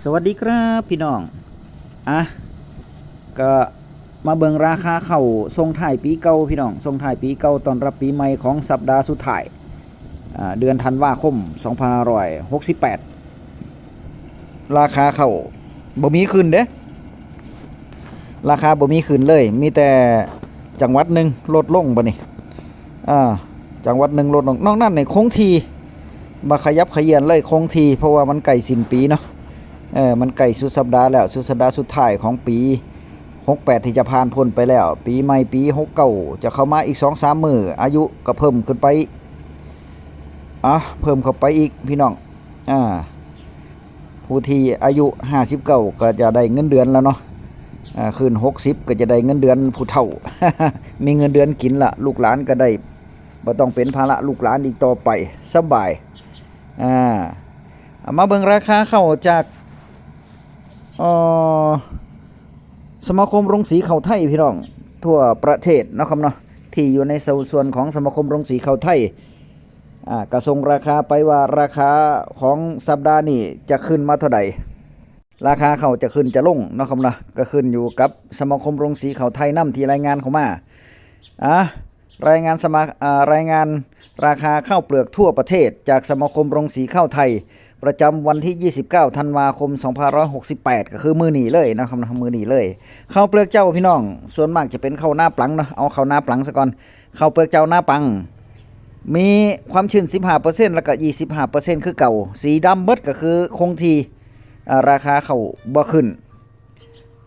สวัสดีครับพี่น้องอ่ะก็มาเบิ่งราคาข้าวส่งท้ายปีเก่าพี่น้องส่งท้ายปีเก่าต้อนรับปีใหม่ของสัปดาห์สุดท้ายเดือนธันวาคม2568ราคาข้าวบ่มีขึ้นเด้ราคาบ่มีขึ้นเลยมีแต่จังหวัดหนึ่งลดลงบ่นี่จังหวัดหนึ่งลดลงนอกนั้นในคงที่บ่ขยับเขยื้อนเลยคงที่เพราะว่ามันใกล้สิ้นปีเนาะมันใกล้สุดสัปดาห์แล้วสุดสัปดาห์สุดท้ายของปี68ที่จะผ่านพ้นไปแล้วปีใหม่ปี69จะเข้ามาอีก 2-3 มื้ออายุก็เพิ่มขึ้นไปเพิ่มเข้าไปอีกพี่น้องผู้ที่อายุ59ก็จะได้เงินเดือนแล้วเนาะขึ้น60ก็จะได้เงินเดือนผู้เฒ่า มีเงินเดือนกินละลูกหลานก็ได้บ่ต้องเป็นภาระลูกหลานอีกต่อไปสบายมาเบิ่งราคาข้าวจากสมาคมโรงสีข้าวไทยพี่น้องทั่วประเทศนะครับเนาะที่อยู่ในส่วนของสมาคมโรงสีข้าวไทยกระทรงราคาไปว่าราคาของสัปดาห์นี้จะขึ้นมาเท่าใดราคาข้าวจะขึ้นจะลงนะครับเนาะก็ขึ้นอยู่กับสมาคมโรงสีข้าวไทยนำที่รายงานเข้ามารายงานราคาข้าวเปลือกทั่วประเทศจากสมาคมโรงสีข้าวไทยประจำวันที่29ธันวาคม2568ก็คือมื้อนี้เลยนะครับมื้อนี้เลยข้าวเปลือกเจ้าพี่น้องส่วนมากจะเป็นข้าวหน้าปลังเนาะเอาข้าวหน้าปลังซะก่อนข้าวเปลือกเจ้าหน้าปังมีความชื้น 15% แล้วก็ 25% คือเก่าสีดำเบิดก็คือคงที่ราคาข้าวบ่ขึ้น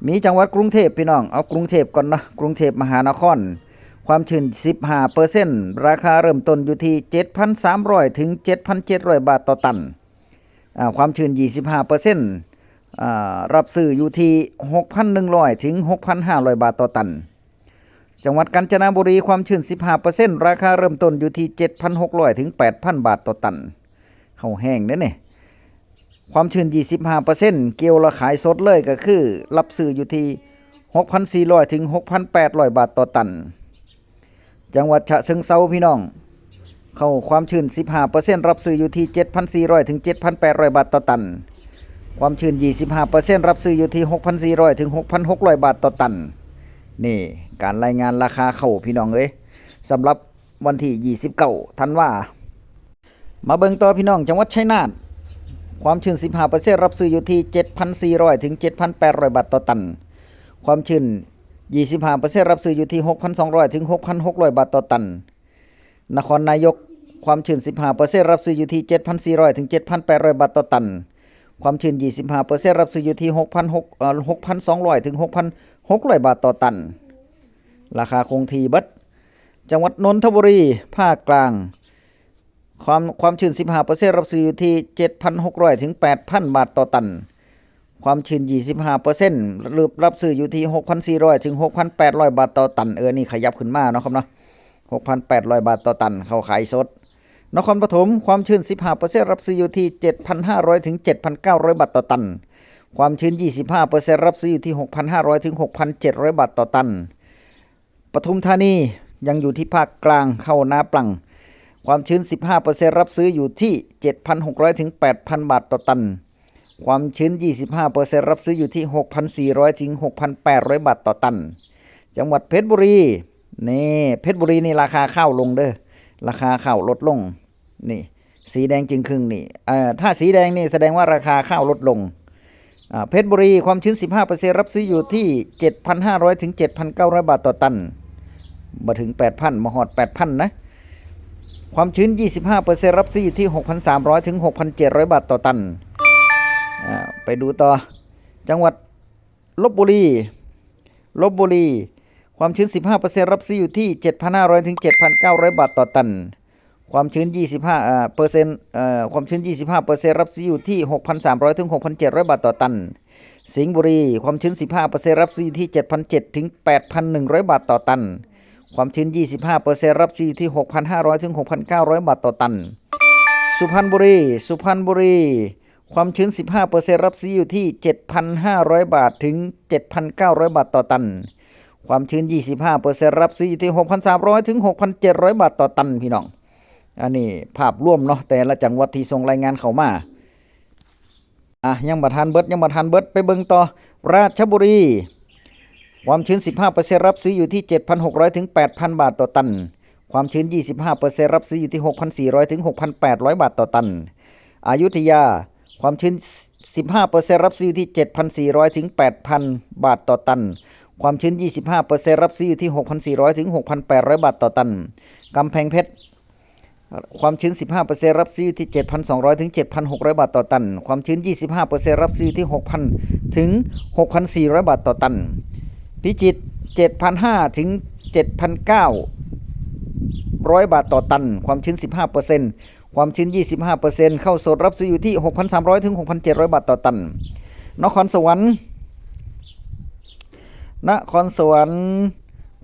มีจังหวัดกรุงเทพพี่น้องเอากรุงเทพก่อนนะกรุงเทพมหานครความชื้น 15% ราคาเริ่มต้นอยู่ที่ 7,300 ถึง 7,700 บาทต่อตันความชื้น 25% รับซื้ออยู่ที่ 6,100 ถึง 6,500 บาทต่อตันจังหวัดกาญจนบุรีความชื้น 15% ราคาเริ่มต้นอยู่ที่ 7,600 ถึง 8,000 บาทต่อตันข้าวแห้งเนี่ยความชื้น 25% เกี่ยวและขายสดเลยก็คือรับซื้ออยู่ที่ 6,400 ถึง 6,800 บาทต่อตันจังหวัดฉะเชิงเทราพี่น้องเข้าความชื้น 15% รับซื้ออยู่ที่ 7,400 ถึง 7,800 บาทต่อตันความชื้น 25% รับซื้ออยู่ที่ 6,400 ถึง 6,600 บาทต่อตันนี่การรายงานราคาข้าวพี่น้องเอ้ยสำหรับวันที่29ธันวามาเบิ่งต่อพี่น้องจังหวัดชัยนาทความชื้น 15% รับซื้ออยู่ที่ 7,400 ถึง 7,800 บาทต่อตันความชื้น 25% รับซื้ออยู่ที่ 6,200 ถึง 6,600 บาทต่อตันนครนายกความชื้น 15% รับซื้ออยู่ที่ 7,400 ถึง 7,800 บาทต่อตันความชื้น 25% รับซื้ออยู่ที่ 6,200 ถึง 6,600 บาทต่อตันราคาคงที่เบิดจังหวัดนนทบุรีภาคกลางความชื้น 15% รับซื้ออยู่ที่ 7,600 ถึง 8,000 บาทต่อตันความชื้น 25% รับซื้ออยู่ที่ 6,400 ถึง 6,800 บาทต่อตันนี่ขยับขึ้นมาเนาะครับเนาะ 6,800 บาทต่อตันเขาขายสดนครปฐมความชื้น 15% รับซื้ออยู่ที่ 7,500 ถึง 7,900 บาทต่อตันความชื้น 25% รับซื้ออยู่ที่ 6,500 ถึง 6,700 บาทต่อตันปทุมธานียังอยู่ที่ภาคกลางเข้านาปลังความชื้น 15% รับซื้ออยู่ที่ 7,600 ถึง 8,000 บาทต่อตันความชื้น 25% รับซื้ออยู่ที่ 6,400 ถึง 6,800 บาทต่อตันจังหวัดเพชรบุรีนี่เพชรบุรีนี่ราคาข้าวลงเด้อราคาข้าวลดลงนี่สีแดงจึงครึ่งนี่ถ้าสีแดงนี่แสดงว่าราคาข้าวลดลงเพชรบุรีความชื้น 15% รับซื้ออยู่ที่ 7,500 ถึง 7,900 บาทต่อตันบ่ถึง 8,000 มาฮอด 8,000 นะความชื้น 25% รับซื้ออยู่ที่ 6,300 ถึง 6,700 บาทต่อตันไปดูต่อจังหวัดลพบุรีความชื้น 15% รับซื้ออยู่ที่ 7,500 ถึง 7,900 บาทต่อตันความชื้น ความชื้น 25% รับซื้ออยู่ที่ 6,300 ถึง 6,700 บาทต่อตันสิงห์บุรีความชื้น 15% รับซื้ออยู่ที่ 7,700 ถึง 8,100 บาทต่อตันความชื้น 25% รับซื้ออยู่ที่ 6,500 ถึง 6,900 บาทต่อตันสุพรรณบุรีความชื้น 15% รับซื้ออยู่ที่ 7,500 บาทถึง 7,900 บาทต่อตันความชื้น 25% รับซื้ออยู่ที่ 6,300 ถึง 6,700 บาทต่อตันพี่น้องอันนี้ภาพรวมเนาะแต่ละจังหวัดที่ส่งรายงานเข้ามา ยังบ่ทันเบิดไปเบิ่งต่อราชบุรีความชื้น 15% รับซื้ออยู่ที่ 7,600 ถึง 8,000 บาทต่อตันความชื้น 25% รับซื้ออยู่ที่ 6,400 ถึง 6,800 บาทต่อตันอยุธยาความชื้น 15% รับซื้ออยู่ที่ 7,400 ถึง 8,000 บาทต่อตันความชื้น 25% รับซื้ออยู่ที่ 6,400 ถึง 6,800 บาทต่อตันกำแพงเพชรความชื้น 15% รับซื้ออยู่ที่ 7,200 ถึง 7,600 บาทต่อตันความชื้น 25% รับซื้ออยู่ที่ 6,000 ถึง 6,400 บาทต่อตันพิจิตร 7,500 ถึง 7,900 บาทต่อตันความชื้น 15% ความชื้น 25% ข้าวสดรับซื้ออยู่ที่ 6,300 ถึง 6,700 บาทต่อตันนครสวรรค์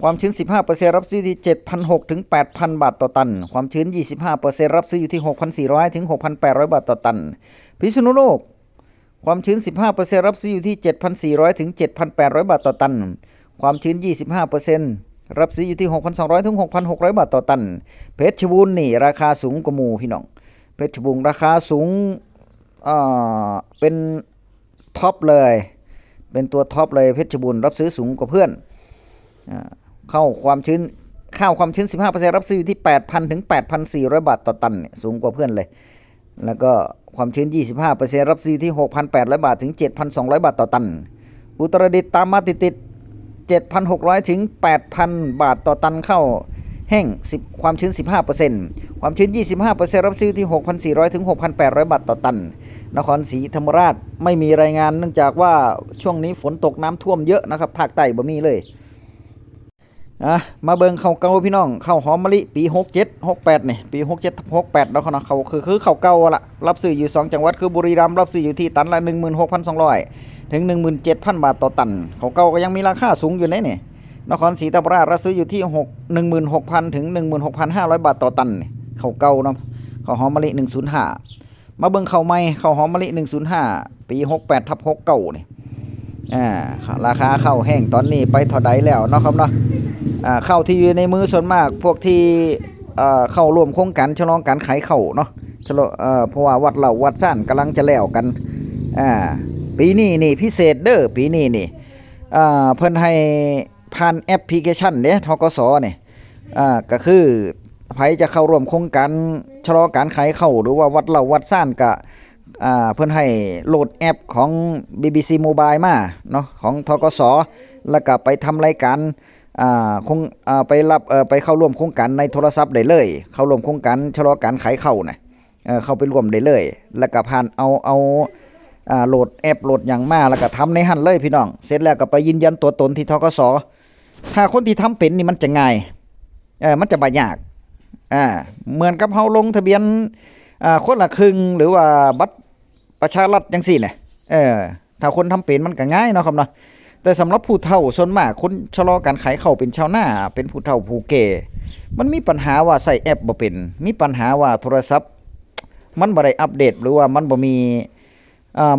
ความชื้น 15% รับซื้อที่ 7,600 ถึง 8,000 บาทต่อตันความชื้น 25% รับซื้ออยู่ที่ 6,400 ถึง 6,800 บาทต่อตันพิษณุโลกความชื้น 15% รับซื้ออยู่ที่ 7,400 ถึง 7,800 บาทต่อตันความชื้น 25% รับซื้ออยู่ที่ 6,200 ถึง 6,600 บาทต่อตันเพชรบูรณ์นี่ราคาสูงกว่าหมู่พี่น้องเพชรบูรณ์ราคาสูงเป็นท็อปเลยเป็นตัวท็อปเลยเพชรบูรณ์รับซื้อสูงกว่าเพื่อนข้าวความชื้น 15% รับซื้ออยู่ที่ 8,000 ถึง 8,400 บาทต่อตันสูงกว่าเพื่อนเลยแล้วก็ความชื้น 25% รับซื้อที่ 6,800 บาทถึง 7,200 บาทต่อตันอุตรดิตถ์ตามมาติด 7,600 ถึง 8,000 บาทต่อตันข้าวแห้งความชื้น 15% ความชื้น 25% รับซื้อที่ 6,400 ถึง 6,800 บาทต่อตันนครศรีธรรมราชไม่มีรายงานเนื่องจากว่าช่วงนี้ฝนตกน้ำท่วมเยอะนะครับภาคใต้บ่มีเลยมาเบิ่งข้าวเก่าพี่น้องข้าวหอมมะลิปี67 68นี่ปี67 68แล้วเขาคือข้าวเก่าล่ะรับซื้ออยู่2จังหวัดคือบุรีรัมย์รับซื้ออยู่ที่ตันละ 16,200 ถึง 17,000 บาทต่อตันข้าวเก่าก็ยังมีราคาสูงอยู่นี่นครศรีธรรมราชรับซื้ออยู่ที่ 16,000 ถึง 16,500 บาทต่อตันข้าวเก่าเนาะข้าวหอมมะลิ105มาเบิ่งข้าวใหม่ข้าวหอมมะลิ105ปี68/69นี่ราคาข้าวแห้งตอนนี้ไปเท่าใดแล้วเนาะครับเนาะข้าวที่อยู่ในมือส่วนมากพวกที่เข้าร่วมโครงการฉลองการขายข้าวเนาะเพราะว่าวัดเหล่าวัดซ่านกำลังจะแล้วกันปีนี้นี่พิเศษเด้อปีนี้นี่เพิ่นให้ผ่านแอปพลิเคชันเด้ธกสนี่ก็คือใครจะเข้าร่วมโครงการชะลอการขายข้าวหรือว่าวัดเหล่าวัดซ่านก็เพิ่นให้โหลดแอปของ BBC Mobile มาเนาะของธกสแล้วก็ไปทำรายการไปรับไปเข้าร่วมโครงการในโทรศัพท์ได้เลยเข้าร่วมโครงการชะลอการขายข้าวน่ะเข้าไปร่วมได้เลยแล้วก็ผ่านเอาโหลดแอปโหลดหยังมาแล้วก็ทำในหั่นเลยพี่น้องเสร็จแล้วก็ไปยืนยันตัวตนที่ธกสถ้าคนที่ทำเป็นนี่มันจะง่ายมันจะบ่ยากเหมือนกับเฮาลงทะเบียนคนละครึ่งหรือว่าบัตรประชารัฐจังซี่น่ะถ้าคนทำเป็นมันก็ง่ายเนาะครับเนาะแต่สำหรับผู้เฒ่าส่วนมากคนชะลอการขายข้าวเป็นชาวนาเป็นผู้เฒ่าผู้แก่มันมีปัญหาว่าใส่แอปบ่เป็นมีปัญหาว่าโทรศัพท์มันบ่ได้อัปเดตหรือว่ามันบ่มี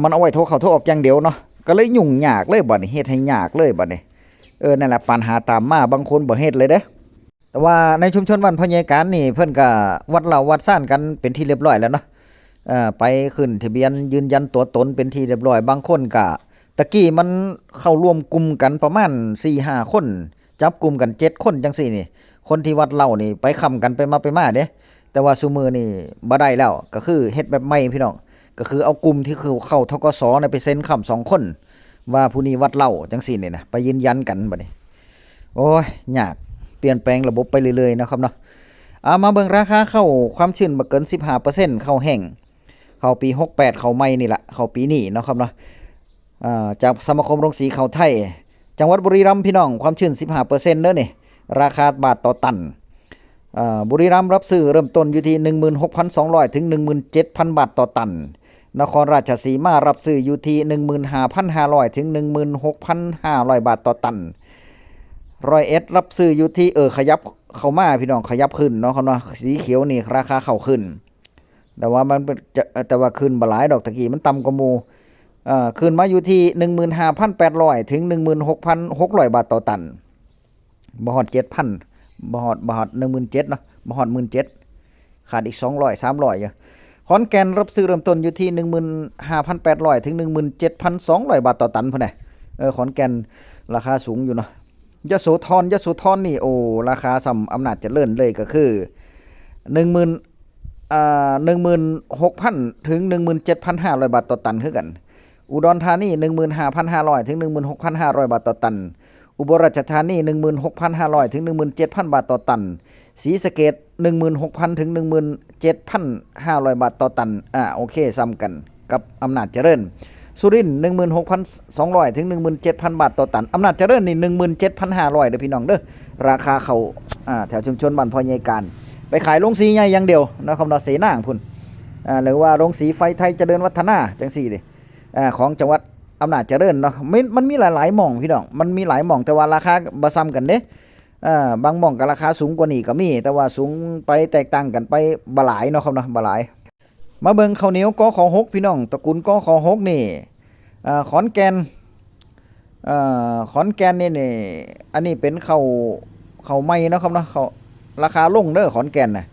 มันเอาไว้โทรเข้าโทรออกอย่างเดียวเนาะก็เลยยุ่งยากเลยบัดนี้เฮ็ดให้ยากเลยบัดนี้นั่นแหละปัญหาตามมาบางคนบ่เฮ็ดเลยเด้แต่ว่าในชุมชนบ้านพญาการนี่เพิ่นก็วัดเหล่าวัดซ่านกันเป็นที่เรียบร้อยแล้วเนาะไปขึ้นทะเบียนยืนยันตัวตนเป็นที่เรียบร้อยบางคนก็ตะกี้มันเข้าร่วมกลุ่มกันประมาณ 4-5 คนจับกลุ่มกัน7คนจังซี่นี่คนที่วัดเหล่านี่ไปค้ำกันไปมาเด้แต่ว่าซุมื้อนี่บ่ได้แล้วก็คือเฮ็ดแบบใหม่พี่น้องก็คือเอากลุ่มที่คือเข้าธกสน่ะไปเซ็นค้ำ2คนว่าผู้นี้วัดเหล่าจังซี่นี่นะไปยืนยันกันบัดนี้โอ้ยยากเปลี่ยนแปลงระบบไปเรื่อยๆนะครับเนาะมาเบิ่งราคาข้าวความชื้นบ่เกิน 15% ข้าวแห้งข้าวปี68ข้าวใหม่นี่ล่ะข้าวปีนี้เนาะครับเนาะจากสมาคมโรงสีข้าวไทยจังหวัดบุรีรัมย์พี่น้องความชื้น 15% เด้อนี่ราคาบาทต่อตันบุรีรัมย์รับซื้อเริ่มต้นอยู่ที่ 16,200 ถึง 17,000 บาทต่อตันนครราชสีมารับซื้ออยู่ที่ 15,500 ถึง 16,500 บาทต่อตัน101รับซื้ออยู่ที่ขยับเข้ามาพี่น้องขยับขึ้นเนาะครับเนาะสีเขียวนี่ราคาเข้าขึ้นแต่ว่ามันแต่ว่าขึ้นบ่หลายดอกตะกี้มันต่ำกว่าหมู่ขึ้นมาอยู่ที่ 15,800 ถึง 16,600 บาทต่อตันบ่ฮอด 7,000บ่ฮอด 17,000 เนาะบ่ฮอด 17,000 ขาดอีก200 300อยู่ ขอนแก่นรับซื้อเริ่มต้นอยู่ที่ 15,800 ถึง 17,200 บาทต่อตันพุ่นน่ะขอนแก่นราคาสูงอยู่เนาะยโสธรนี่โอ้ราคาส่ำอำนาจเจริญเลยก็คือ16,000 ถึง 17,500 บาทต่อตันคือกันอุดรธานี 15,500 ถึง 16,500 บาทต่อตันอุบลราชธานี 16,500 ถึง 17,000 บาทต่อตันศรีสะเกษ 16,000 ถึง 17,500 บาทต่อตันโอเคซ้ำกันกับอำนาจเจริญสุรินทร์ 16,200 ถึง 17,000 บาทต่อตันอำนาจเจริญนี่ 17,500 เด้อพี่น้องเด้อราคาเขาแถวชุมชนบ้านพ่อใหญ่การไปขายโรงสีใหญ่อย่างเดียวนะครับเนาะเสนางพุ่นหรือว่าโรงสีไฟไทยเจริญวัฒนาจังซี่ดิของจังหวัดอำนาจเจริญเนาะมันมีหลายๆหม่องพี่น้องมันมีหลายหม่องแต่ว่าราคาบ่ซ้ำกันเด้บางหม่องก็ราคาสูงกว่านี้ก็มีแต่ว่าสูงไปแตกต่างกันไปบ่หลายเนาะครับเนาะบ่หลายมาเบิ่งข้าวเหนียวกข6พี่น้องตระกูลกข6นี่ขอนแก่นนี่อันนี้เป็นข้าวใหม่เนาะครับเนาะเขาราคาลงเด้อขอนแก่นน่ะ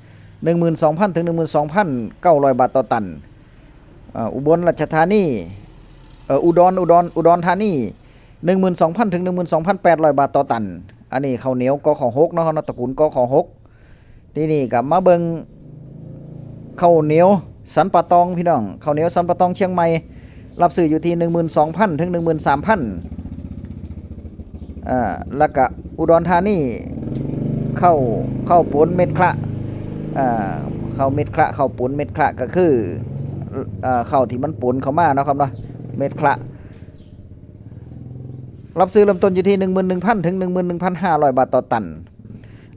12,000 ถึง 12,900 บาทต่อตันอุบลราชธานีอุดรธานี 12,000 ถึง 12,800 บาทต่อตันอันนี้ข้าวเหนียวกข6เนาะตระกูลกข6นี่ก็มาเบิ่งข้าวเหนียวสันปะตองพี่น้องข้าวเหนียวสันปะตองเชียงใหม่รับซื้ออยู่ที่ 12,000 ถึง 13,000แล้วก็อุดรธานีข้าวปนเม็ดคละข้าวเม็ดคละข้าวปนเม็ดคละก็คือข้าวที่มันปนเข้ามาเนาะครับเนาะเม็ดคละรับซื้อเริ่มต้นอยู่ที่ 11,000 ถึง 11,500 บาทต่อตัน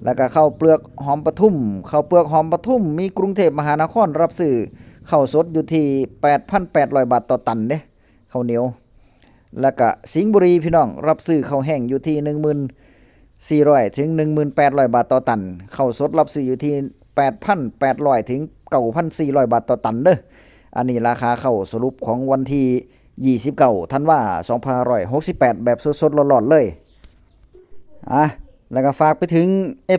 แล้วก็ข้าวเปลือกหอมปทุมมีกรุงเทพมหานครรับซื้อข้าวสดอยู่ที่ 8,800 บาทต่อตันเด้ข้าวเหนียวแล้วก็สิงห์บุรีพี่น้องรับซื้อข้าวแห้งอยู่ที่ 14,000 ถึง 18,000 บาทต่อตันข้าวสดรับซื้ออยู่ที่ 8,800 ถึง 9,400 บาทต่อตันเด้ออันนี้ราคาข้าวสรุปของวันที่29ธันวาคม2568แบบสดๆร้อนๆเลยแล้วก็ฝากไปถึง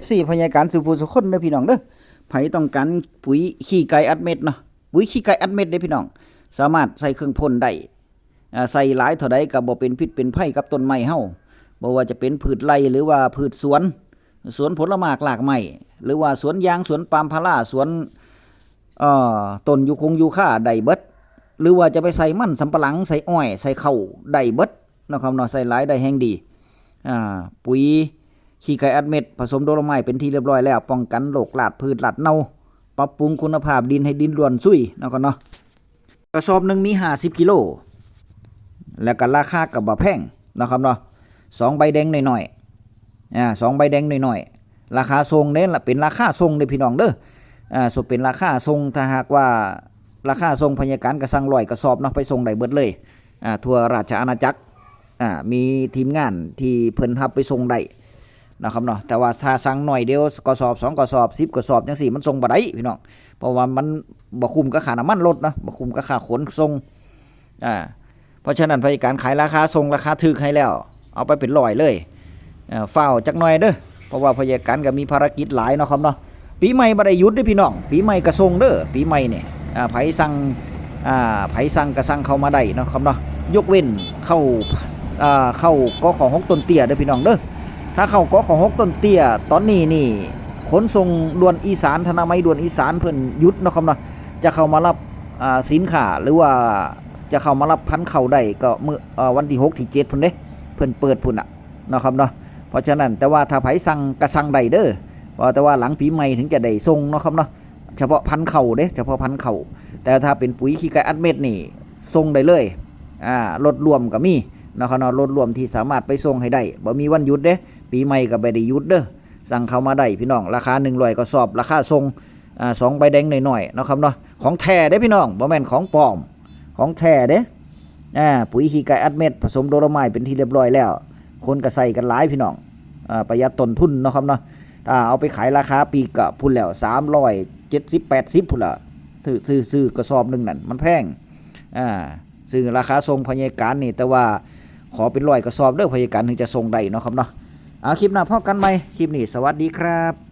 FC พยาการสุภูสุคนเด้อพี่น้องเด้อไผต้องการปุ๋ยขี้ไก่อัดเม็ดเนาะปุ๋ยขี้ไก่อัดเม็ดเด้อพี่น้องสามารถใส่เครื่องพ่นได้ใส่หลายเท่าใดก็บ่เป็นพิษเป็นภัยกับต้นไม้เฮาบ่ว่าจะเป็นพืชไร่หรือว่าพืชสวนผลไม้หลากไม้หรือว่าสวนยางสวนปาล์มพาราสวนต้นยูคาได้เบิดหรือว่าจะไปใส่มันสำปะหลังใส่อ้อยใส่ข้าวได้เบิดนะครับเนาะใส่หลายได้แฮงดีปุ๋ยขี้ไก่อัดเม็ดผสมโดโลไม้เป็นที่เรียบร้อยแล้วป้องกันโรคหลาดพืชหลาดเน่าปรับปรุงคุณภาพดินให้ดินร่วนซุยนะครับเนาะกระสอบนึงมี50กิโลแล้วก็ราคาก็บ่แพงนะครับเนาะ2ใบแดงหน่อยๆ2ใบแดงหน่อยๆราคาส่งเด้ล่ะเป็นราคาส่งเด้อพี่น้องเด้อสเป็นราคาส่งถ้าหากว่าราคาส่งพยาการก็สั่ง100กระสอบเนาะไปส่งได้เบิดเลยทั่วราชอาณาจักรมีทีมงานที่เพิ่นรับไปส่งได้นะครับเนาะแต่ว่าถ้าสั่งหน่อยเดียวกระสอบ2กระสอบ10กระสอบจังซี่มันส่งบ่ได้พี่น้องเพราะว่ามันบ่คุ้มกับค่าน้ำมันรถนะบ่คุ้มกับค่าขนส่งเพราะฉะนั้นพยาการขายราคาส่งราคาถูกให้แล้วเอาไปเป็น100เลยฝ้าวจักหน่อยเด้อเพราะว่าพยาการก็มีภารกิจหลายเนาะครับเนาะปีใหม่บ่ได้หยุดเด้อพี่น้องปีใหม่ก็ส่งเด้อปีใหม่นี่ไผสั่งก็สั่งเข้ามาได้เนาะครับเนาะยกเว้นเข้ากข6ต้นเตี้ยเด้อพี่น้องเด้อถ้าเข้ากข6ต้นเตี้ยตอนนี้นี่ขนส่งด่วนอีสานธนามัยด่วนอีสานเพิ่นหยุดเนาะครับเนาะจะเข้ามารับสินค้าหรือว่าจะเข้ามารับพันธุ์เข้าได้ก็มื้อวันที่6ที่7พุ่นเด้เพิ่นเปิดพุ่นน่ะเนาะครับเนาะเพราะฉะนั้นแต่ว่าถ้าไผสั่งก็สั่งได้เด้อแต่ว่าหลังปีใหม่ถึงจะได้ส่งเนาะครับเนาะเฉพาะพันธุ์เข้าเด้เฉพาะพันธุ์เข้าแต่ถ้าเป็นปุ๋ยขี้ไก่อัดเม็ดนี่ส่งได้เลยลดรวมก็มีนะครับเนาะลดรวมที่สามารถไปส่งให้ได้บ่มีวันหยุดเด้ปีใหม่ก็บ่ได้หยุดเด้อสั่งเข้ามาได้พี่น้องราคา100กระสอบราคาส่ง2ใบแดงหน่อยๆนะครับเนาะของแท้เด้พี่น้องบ่แม่นของปลอมของแท้เด้ปุ๋ยขี้ไก่อัดเม็ดผสมโดโลไม้เป็นที่เรียบร้อยแล้วคนก็ใส่กันหลายพี่น้องประหยัดต้นทุนเนาะครับเนาะเอาไปขายราคาปีกก็พุ่นแล้ว370 80พุ่นล่ะซื้อกระสอบนึงนั่นมันแพงซึ่งราคาส่งพยาการนี่แต่ว่าขอเป็น100กระสอบเด้อพยาการถึงจะส่งได้เนาะครับเนาะคลิปหน้าพบกันใหม่คลิปนี้สวัสดีครับ